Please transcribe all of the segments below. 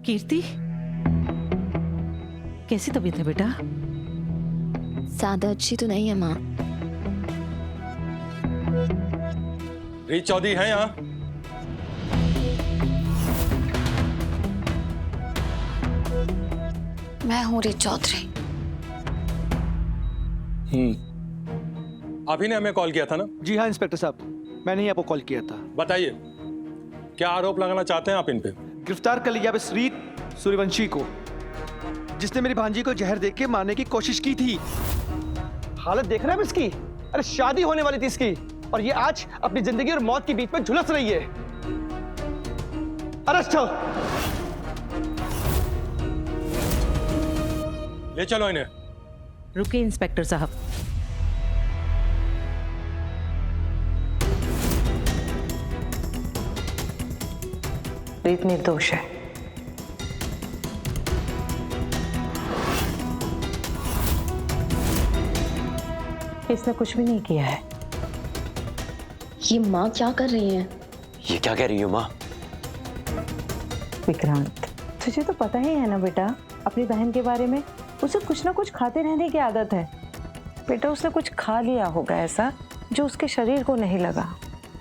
कीर्ति, कैसी तबीयत है बेटा? ज्यादा अच्छी तो नहीं है माँ। रीत चौधरी है यहाँ? मैं हूँ रीत चौधरी। आप ही ने हमें कॉल किया था ना? जी हाँ इंस्पेक्टर साहब, मैंने ही आपको कॉल किया था। बताइए, क्या आरोप लगाना चाहते हैं आप इन पे? गिरफ्तार कर लिया बस रीत सूर्यवंशी को, जिसने मेरी भांजी को जहर देके मारने की कोशिश की थी। हालत देख रहे हैं इसकी? अरे शादी होने वाली थी इसकी, और ये आज अपनी जिंदगी और मौत के बीच में झुलस रही है। अरेस्ट हो। ले चलो इन्हें। रुकिए इंस्पेक्टर साहब। रीत निर्दोष है। इसने कुछ भी नहीं किया है। ये माँ क्या कर रही हैं? ये क्या कह रही हो माँ? विक्रांत, तुझे तो पता ही है ना बेटा अपनी बहन के बारे में, उसे कुछ ना कुछ खाते रहने की आदत है। बेटा उसने कुछ खा लिया होगा ऐसा जो उसके शरीर को नहीं लगा,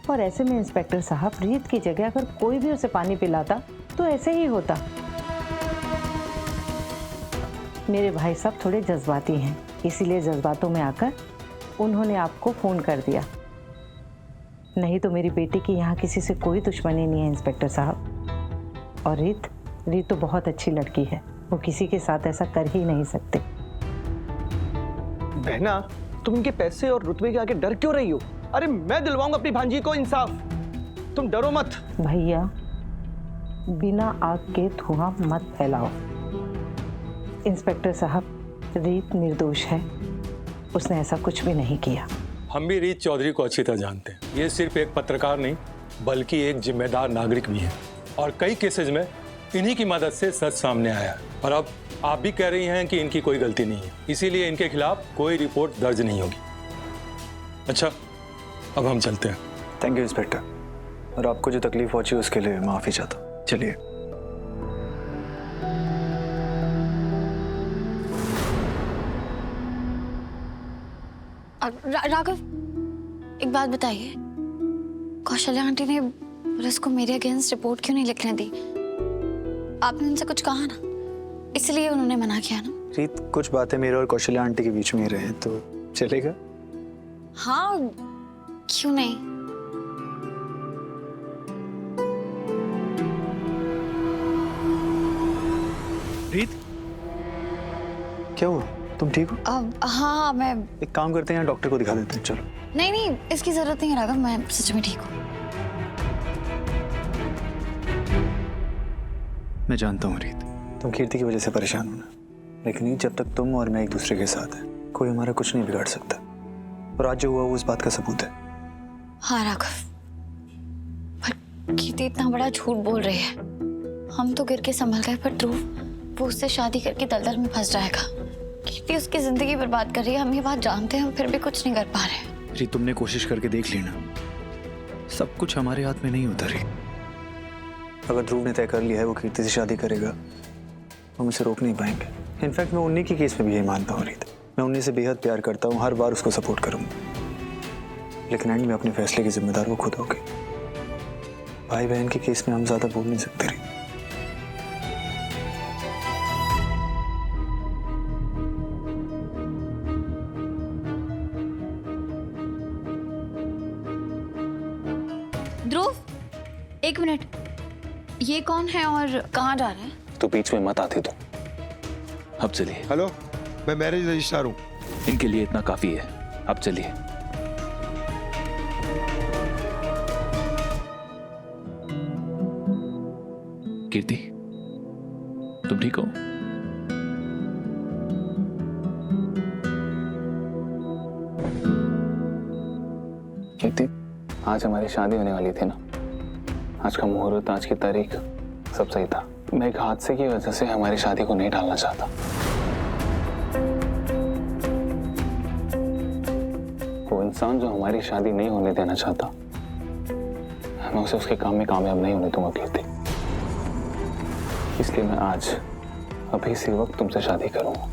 और ऐसे में इंस्पेक्टर साहब रीत की जगह अगर कोई भी उसे पानी पिलाता तो ऐसे ही होता। मेरे भाई साहब थोड़े जज्बाती हैं, इसीलिए जज्बातों में आकर उन्होंने आपको फोन कर दिया। नहीं तो मेरी बेटी की यहाँ किसी से कोई दुश्मनी नहीं है इंस्पेक्टर साहब। और रीत तो बहुत अच्छी लड़की है, वो किसी के साथ ऐसा कर ही नहीं सकते। बहना, तुम इनके पैसे और रुतबे के आगे डर क्यों रही हो? अरे मैं दिलवाऊंगा अपनी भांजी को इंसाफ, तुम डरो मत। भैया बिना आग के धुआं मत फैलाओ। इंस्पेक्टर साहब रीत निर्दोष है, उसने ऐसा कुछ भी नहीं किया। हम भी रीत चौधरी को अच्छी तरह जानते हैं। ये सिर्फ एक पत्रकार नहीं बल्कि एक जिम्मेदार नागरिक भी है, और कई केसेज में इन्हीं की मदद से सच सामने आया है। और अब आप भी कह रही हैं कि इनकी कोई गलती नहीं है, इसीलिए इनके खिलाफ कोई रिपोर्ट दर्ज नहीं होगी। अच्छा, अब हम चलते हैं। थैंक यू इंस्पेक्टर, और आपको जो तकलीफ पहुंची उसके लिए माफी चाहता हूं। चलिए। राघव, एक बात बताइए, कौशल्या आंटी ने पुलिस को मेरे अगेंस्ट रिपोर्ट क्यों नहीं लिखने दी? आपने उनसे कुछ कहा ना, इसलिए उन्होंने मना किया ना? रीत, कुछ बातें मेरे और कौशल्या आंटी के बीच में ही रहे तो चलेगा? हाँ, क्यों नहीं। रीत, क्या हुआ? तुम ठीक हो? हाँ, मैं एक काम करते हैं, यहाँ डॉक्टर को दिखा देते हैं। चलो। नहीं, इसकी जरूरत नहीं है राघव, मैं सच में ठीक हूँ। मैं जानता हूँ रीत, तुम कीर्ति की वजह से परेशान होना, लेकिन जब तक तुम और मैं एक दूसरे के साथ हैं, कोई हमारा कुछ नहीं बिगाड़ सकता। और आज जो हुआ वो उस बात का सबूत है। हाँ राघव, पर कीर्ति इतना बड़ा झूठ बोल रही है। हम तो गिर के संभल गए, पर ध्रुव वो उससे शादी करके दलदल में फंस जाएगा। कीर्ति उसकी जिंदगी बर्बाद कर रही है, हम ये बात जानते हैं, फिर भी कुछ नहीं कर पा रहे। रीत, तुमने कोशिश करके देख ली ना, सब कुछ हमारे हाथ में नहीं होता रीत। अगर ध्रुव ने तय कर लिया है वो कीर्ति से शादी करेगा, हम उसे रोक नहीं पाएंगे। इनफैक्ट मैं उन्हीं की केस में भी यही मानता हूँ रीत। मैं उन्हीं से बेहद प्यार करता हूँ, हर बार उसको सपोर्ट करूँगा, लेकिन एंड में अपने फैसले की जिम्मेदार वो खुद होगी। भाई बहन के केस में हम ज्यादा बोल नहीं सकते रीत। ध्रुव, एक मिनट, ये कौन है और कहाँ जा रहे हैं? तो बीच में मत आती तुम। अब चलिए। हेलो, मैं मैरिज रजिस्ट्रार हूँ। इनके लिए इतना काफी है, अब चलिए। कीर्ति, तुम ठीक हो? कीर्ति, आज हमारी शादी होने वाली थी ना। आज का मुहूर्त, आज की तारीख, सब सही था। मैं एक हादसे की वजह से हमारी शादी को नहीं टालना चाहता। वो इंसान जो हमारी शादी नहीं होने देना चाहता, मैं उसे उसके काम में कामयाब नहीं होने दूंगा कीर्ति। इसलिए मैं आज अभी इसी वक्त तुमसे शादी करूंगा।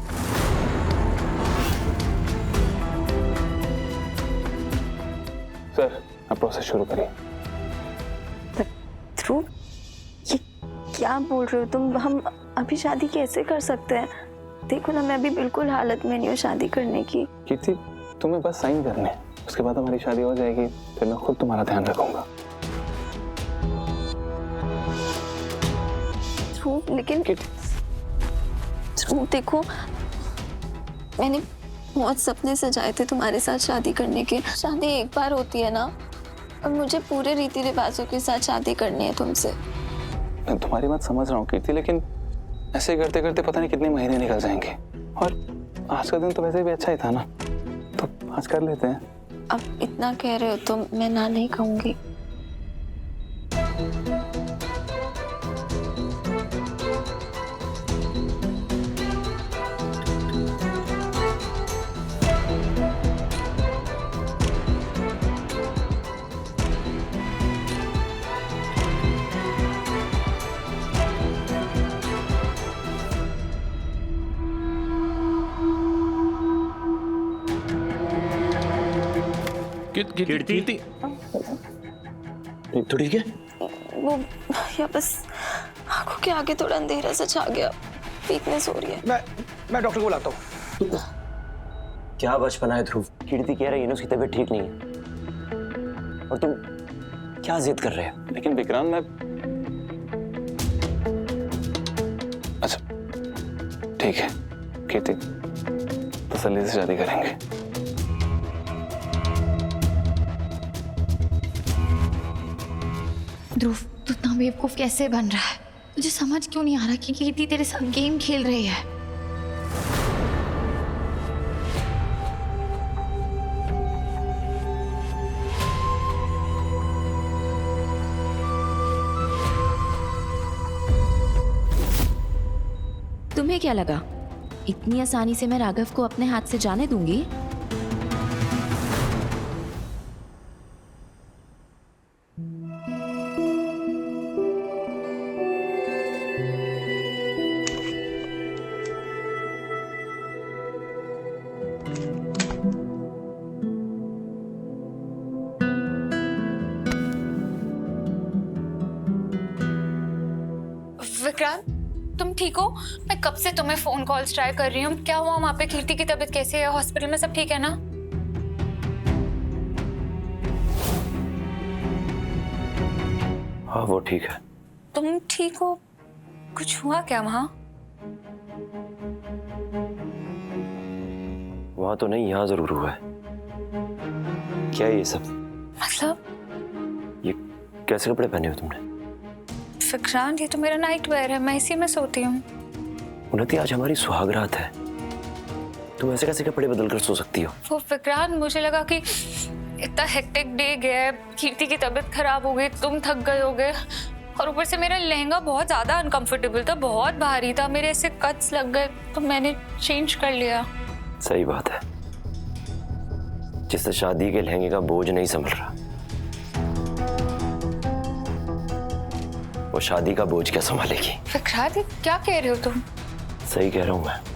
सर, आप प्रोसेस शुरू करिए। ध्रुव, ये क्या बोल रहे हो तुम? हम अभी शादी कैसे कर सकते हैं? देखो ना, मैं अभी बिल्कुल हालत में नहीं हूँ शादी करने की। कीर्ति, तुम्हें बस साइन करने हैं, उसके बाद हमारी शादी हो जाएगी, फिर मैं खुद तुम्हारा ध्यान रखूंगा। ध्रुव, लेकिन ध्रुव देखो, मैंने बहुत सपने सजाए थे तुम्हारे साथ शादी करने के। शादी एक बार होती है ना, और मुझे पूरे रीति रिवाजों के साथ शादी करनी है तुमसे। मैं तुम्हारी बात समझ रहा हूँ कीर्ति, लेकिन ऐसे करते करते पता नहीं कितने महीने निकल जाएंगे, और आज का दिन तो वैसे भी अच्छा ही था ना, तो आज कर लेते हैं। अब इतना कह रहे हो तो मैं ना नहीं कहूंगी। कीर्ति तो ठीक है? वो या बस आंखों के आगे थोड़ा अंधेरा सा छा गया, वीकनेस हो रही है। मैं डॉक्टर को बुलाता हूँ। क्या बचपना है ध्रुव। कीर्ति कह रही है ना उसकी तबीयत ठीक नहीं है, और तुम क्या जिद कर रहे हो? लेकिन विक्रांत, मैं अच्छा ठीक है कीर्ति, तसल्ली से शादी करेंगे। ध्रुव, तू इतना बेवकूफ कैसे बन रहा है? मुझे समझ क्यों नहीं आ रहा कि कीर्ति तेरे साथ गेम खेल रही है। तुम्हें क्या लगा इतनी आसानी से मैं राघव को अपने हाथ से जाने दूंगी? विक्रांत, तुम ठीक हो? मैं कब से तुम्हें फोन कॉल्स ट्राई कर रही हूँ। क्या हुआ वहाँ पे? कीर्ति की तबीयत कैसी है? हॉस्पिटल में सब ठीक है ना? हाँ वो ठीक है। तुम ठीक हो? कुछ हुआ क्या वहाँ? वहां तो नहीं, यहाँ जरूर हुआ है। क्या है ये सब? मतलब ये कैसे कपड़े पहने हो तुमने? विक्रांत, ये तो मेरा नाइट वेयर है, मैं इसी में सोती हूँ। उन्नति, आज हमारी सुहागरात है, तुम ऐसे कैसे कपड़े बदल कर सो सकती हो? वो विक्रांत, मुझे लगा कि इतना हेक्टिक डे गया है, कीर्ति की तबीयत खराब हो गई, तुम थक गए होगे, और ऊपर से मेरा लहंगा बहुत ज्यादा अनकंफर्टेबल था, बहुत भारी था, मेरे ऐसे कट्स लग गए, तो मैंने चेंज कर लिया। सही बात है, जिससे शादी के लहंगे का बोझ नहीं संभल रहा, वो शादी का बोझ क्या संभालेगी? विक्रांत, क्या कह रहे हो तुम? सही कह रहा हूं मैं।